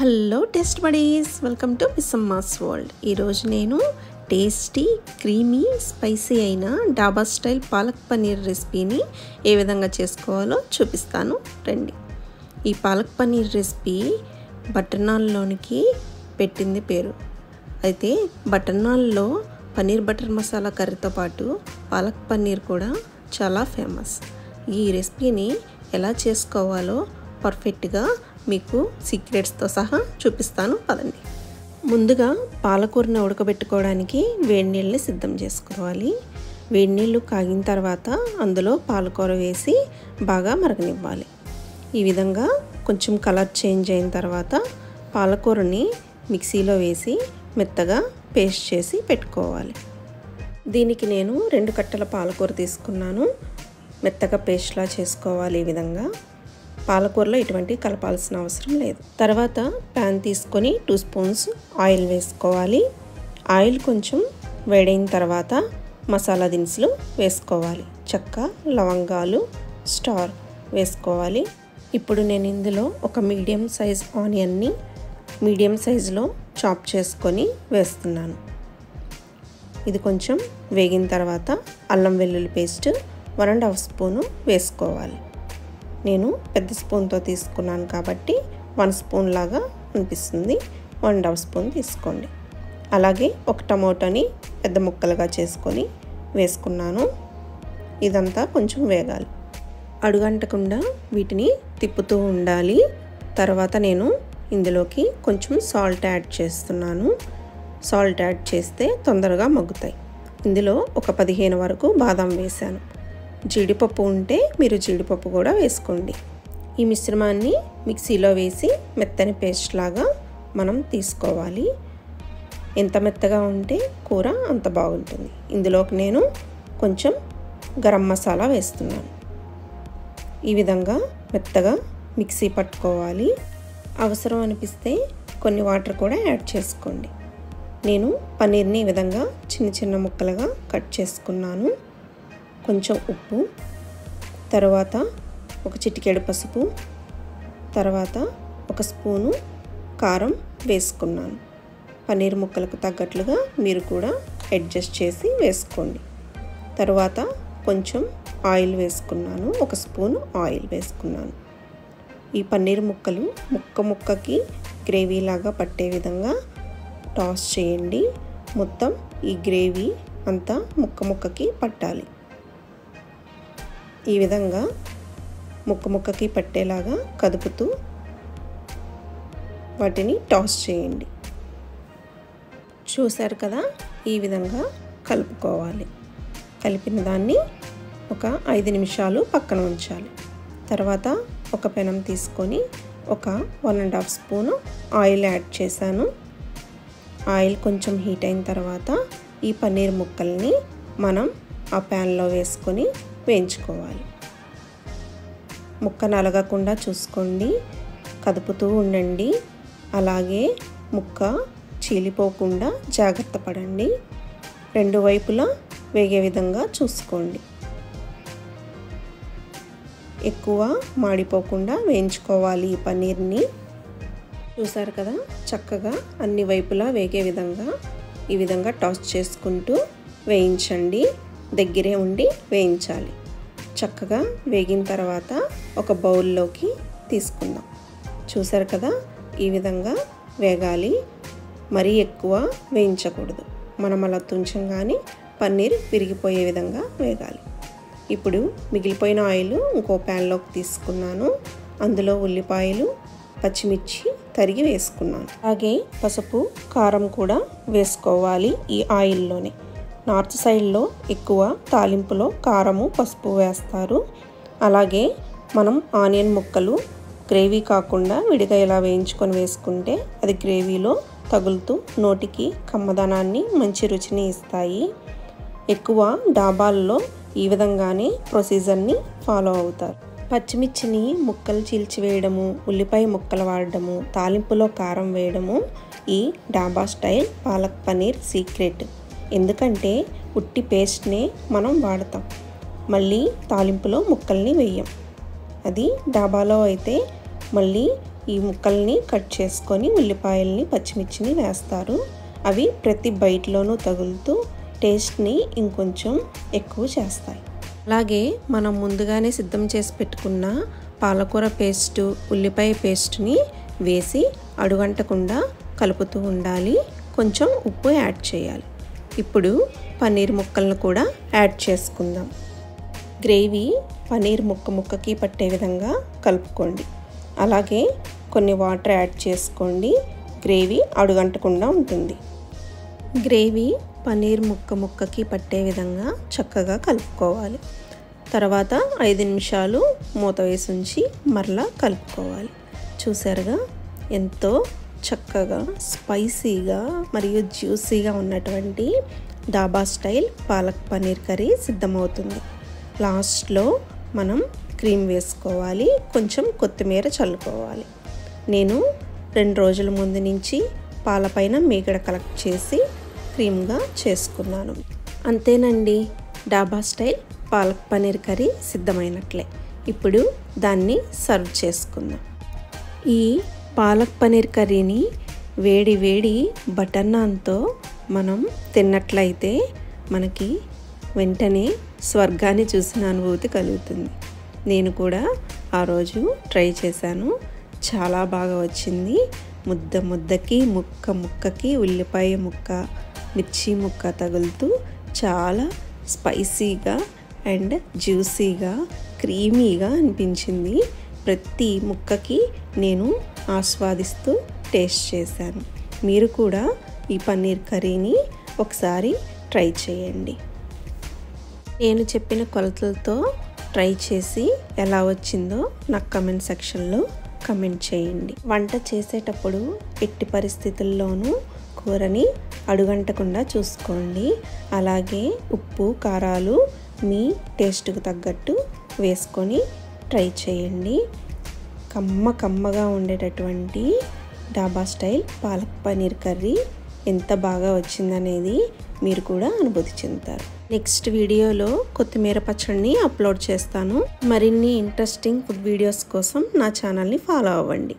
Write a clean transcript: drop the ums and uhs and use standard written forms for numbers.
Hello taste buddies, welcome to miss అమ్మాస్ world. ఈరోజు నేను tasty creamy spicy అయిన డాబా స్టైల్ పాలక్ పన్నీర్ రెసిపీని ఏ విధంగా చేసుకోవాలో చూపిస్తాను రండి. ఈ పాలక్ పన్నీర్ రెసిపీ బటర్ నాన్లోనికి పెట్టింది పేరు. అయితే బటర్ నాన్లో పన్నీర్ బటర్ మసాలా కర్రీతో పాటు పాలక్ పన్నీర్ కూడా చాలా ఫేమస్. ఈ రెసిపీని ఎలా చేసుకోవాలో పర్ఫెక్ట్గా మీకు సీక్రెట్స్తో సహా చూపిస్తాను పదండి. ముందుగా పాలకూరని ఉడకబెట్టుకోవడానికి వేడి నీళ్ళని సిద్ధం చేసుకోవాలి. వేడి నీళ్ళు కాగిన తర్వాత అందులో పాలకూర వేసి బాగా మరగనివ్వాలి. ఈ విధంగా కొంచెం కలర్ చేంజ్ అయిన తర్వాత పాలకూరని మిక్సీలో వేసి మెత్తగా పేస్ట్ చేసి పెట్టుకోవాలి. దీనికి నేను 2 కట్టల పాలకూర తీసుకున్నాను. మెత్తగా పేస్ట్లా చేసుకోవాలి. ఈ విధంగా పాలకూరలో ఎటువంటి కలపాల్సిన అవసరం లేదు. తర్వాత ప్యాన్ తీసుకొని 2 స్పూన్స్ ఆయిల్ వేసుకోవాలి. ఆయిల్ కొంచెం వేడైన తర్వాత మసాలా దినుసులు వేసుకోవాలి. చెక్క, లవంగాలు, స్టార్ వేసుకోవాలి. ఇప్పుడు నేను ఇందులో ఒక మీడియం సైజ్ ఆనియన్ని మీడియం సైజులో చాప్ చేసుకొని వేస్తున్నాను. ఇది కొంచెం వేగిన తర్వాత అల్లం వెల్లుల్లి పేస్ట్ 1.5 స్పూను వేసుకోవాలి. నేను పెద్ద స్పూన్తో తీసుకున్నాను కాబట్టి 1 స్పూన్ లాగా అనిపిస్తుంది. 1.5 స్పూన్ తీసుకోండి. అలాగే ఒక టమోటాని పెద్ద ముక్కలుగా చేసుకొని వేసుకున్నాను. ఇదంతా కొంచెం వేగాలి. అడుగంటకుండా వీటిని తిప్పుతూ ఉండాలి. తర్వాత నేను ఇందులోకి కొంచెం సాల్ట్ యాడ్ చేస్తున్నాను. సాల్ట్ యాడ్ చేస్తే తొందరగా మగ్గుతాయి. ఇందులో ఒక 15 వరకు బాదం వేశాను. జీడిపప్పు ఉంటే మీరు జీడిపప్పు కూడా వేసుకోండి. ఈ మిశ్రమాన్ని మిక్సీలో వేసి మెత్తని పేస్ట్ లాగా మనం తీసుకోవాలి. ఎంత మెత్తగా ఉంటే కూర అంత బాగుంటుంది. ఇందులోకి నేను కొంచెం గరం మసాలా వేస్తున్నాను. ఈ విధంగా మెత్తగా మిక్సీ పట్టుకోవాలి. అవసరం అనిపిస్తే కొన్ని వాటర్ కూడా యాడ్ చేసుకోండి. నేను పన్నీర్ని ఈ విధంగా చిన్న చిన్న ముక్కలుగా కట్ చేసుకున్నాను. కొంచెం ఉప్పు, తర్వాత ఒక చిటికెడు పసుపు, తర్వాత 1 స్పూను కారం వేసుకున్నాను. పన్నీర్ ముక్కలకు తగ్గట్లుగా మీరు కూడా అడ్జస్ట్ చేసి వేసుకోండి. తర్వాత కొంచెం ఆయిల్ వేసుకున్నాను. 1 స్పూను ఆయిల్ వేసుకున్నాను. ఈ పన్నీర్ ముక్కలు ముక్కకి గ్రేవీలాగా పట్టే విధంగా టాస్ చేయండి. మొత్తం ఈ గ్రేవీ అంతా ముక్కకి పట్టాలి. ఈ విధంగా ముక్కకి పట్టేలాగా కదుపుతూ వాటిని టాస్ చేయండి. చూశారు కదా, ఈ విధంగా కలుపుకోవాలి. కలిపిన దాన్ని ఒక 5 నిమిషాలు పక్కన ఉంచాలి. తర్వాత ఒక పెనం తీసుకొని ఒక 1.5 స్పూను ఆయిల్ యాడ్ చేశాను. ఆయిల్ కొంచెం హీట్ అయిన తర్వాత ఈ పన్నీర్ ముక్కల్ని మనం ఆ ప్యాన్లో వేసుకొని వేయించుకోవాలి. ముక్క నలగకుండా చూసుకోండి, కదుపుతూ ఉండండి. అలాగే ముక్క చీలిపోకుండా జాగ్రత్త పడండి. 2 వైపులా వేగే విధంగా చూసుకోండి. ఎక్కువ మాడిపోకుండా వేయించుకోవాలి ఈ పన్నీర్ని. చూసారు కదా, చక్కగా అన్ని వైపులా వేగే విధంగా ఈ విధంగా టాస్ చేసుకుంటూ వేయించండి. దగ్గరే ఉండి వేయించాలి. చక్కగా వేగిన తర్వాత ఒక బౌల్లోకి తీసుకుందాం. చూసారు కదా, ఈ విధంగా వేగాలి. మరీ ఎక్కువ వేయించకూడదు. మనం అలా తుంచంగానే పన్నీర్ విరిగిపోయే విధంగా వేగాలి. ఇప్పుడు మిగిలిపోయిన ఆయిల్ ఇంకో ప్యాన్లోకి తీసుకున్నాను. అందులో ఉల్లిపాయలు, పచ్చిమిర్చి తరిగి వేసుకున్నాను. అలాగే పసుపు, కారం కూడా వేసుకోవాలి ఈ ఆయిల్లోనే. నార్త్ సైడ్లో ఎక్కువ తాలింపులో కారము, పసుపు వేస్తారు. అలాగే మనం ఆనియన్ ముక్కలు గ్రేవీ కాకుండా విడిగా ఇలా వేయించుకొని వేసుకుంటే అది గ్రేవీలో తగులుతూ నోటికి కమ్మదనాన్ని, మంచి రుచిని ఇస్తాయి. ఎక్కువ డాబాల్లో ఈ విధంగానే ప్రొసీజర్ని ఫాలో అవుతారు. పచ్చిమిర్చిని ముక్కలు చీల్చివేయడము, ఉల్లిపాయ ముక్కలు వాడడము, తాలింపులో కారం వేయడము ఈ డాబా స్టైల్ పాలక్ పన్నీర్ సీక్రెట్. ఎందుకంటే ఉట్టి పేస్ట్నే మనం వాడతాం, మళ్ళీ తాలింపులో ముక్కల్ని వేయం. అది డాబాలో అయితే మళ్ళీ ఈ ముక్కల్ని కట్ చేసుకొని ఉల్లిపాయల్ని పచ్చిమిర్చిని వేస్తారు. అవి ప్రతి బైట్లోనూ తగులుతూ టేస్ట్ని ఇంకొంచెం ఎక్కువ చేస్తాయి. అలాగే మనం ముందుగానే సిద్ధం చేసి పెట్టుకున్న పాలకూర పేస్టు, ఉల్లిపాయ పేస్ట్ని వేసి అడుగంటకుండా కలుపుతూ ఉండాలి. కొంచెం ఉప్పు యాడ్ చేయాలి. ఇప్పుడు పన్నీర్ ముక్కలను కూడా యాడ్ చేసుకుందాం. గ్రేవీ పన్నీర్ ముక్కకి పట్టే విధంగా కలుపుకోండి. అలాగే కొన్ని వాటర్ యాడ్ చేసుకోండి. గ్రేవీ అడుగంటకుండా ఉంటుంది. గ్రేవీ పన్నీర్ ముక్కకి పట్టే విధంగా చక్కగా కలుపుకోవాలి. తర్వాత 5 నిమిషాలు మూత వేసి ఉంచి మరలా కలుపుకోవాలి. చూసారుగా ఎంతో చక్కగా స్పైసీగా మరియు జ్యూసీగా ఉన్నటువంటి డాబా స్టైల్ పాలక్ పన్నీర్ కర్రీ సిద్ధమవుతుంది. లాస్ట్లో మనం క్రీమ్ వేసుకోవాలి. కొంచెం కొత్తిమీర చల్లుకోవాలి. నేను 2 రోజుల ముందు నుంచి పాలపైన మీగడ కలెక్ట్ చేసి క్రీమ్గా చేసుకున్నాను. అంతేనండి, డాబా స్టైల్ పాలక్ పన్నీర్ కర్రీ సిద్ధమైనట్లే. ఇప్పుడు దాన్ని సర్వ్ చేసుకుందాం. ఈ పాలక్ పన్నీర్ కర్రీని వేడి వేడి బటర్ నాన్తో మనం తిన్నట్లయితే మనకి వెంటనే స్వర్గాన్ని చూసిన అనుభూతి కలుగుతుంది. నేను కూడా ఆ రోజు ట్రై చేశాను. చాలా బాగా వచ్చింది. ముద్దకి ముక్కకి ఉల్లిపాయ ముక్క, మిర్చి ముక్క తగులుతూ చాలా స్పైసీగా అండ్ జ్యూసీగా క్రీమీగా అనిపించింది. ప్రతి ముక్కకి నేను ఆస్వాదిస్తూ టేస్ట్ చేశాను. మీరు కూడా ఈ పన్నీర్ కర్రీని ఒకసారి ట్రై చేయండి. నేను చెప్పిన కొలతలతో ట్రై చేసి ఎలా వచ్చిందో నాకు కమెంట్ సెక్షన్లో కమెంట్ చేయండి. వంట చేసేటప్పుడు ఎట్టి పరిస్థితుల్లోనూ కూరని అడుగంటకుండా చూసుకోండి. అలాగే ఉప్పు కారాలు మీ టేస్ట్కు తగ్గట్టు వేసుకొని ట్రై చేయండి. కమ్మగా ఉండేటటువంటి డాబా స్టైల్ పాలక్ పన్నీర్ కర్రీ ఎంత బాగా వచ్చిందనేది మీరు కూడా అనుభూతి చెందుతారు. నెక్స్ట్ వీడియోలో కొత్తిమీర పచ్చడిని అప్లోడ్ చేస్తాను. మరిన్ని ఇంట్రెస్టింగ్ ఫుడ్ వీడియోస్ కోసం నా ఛానల్ని ఫాలో అవ్వండి.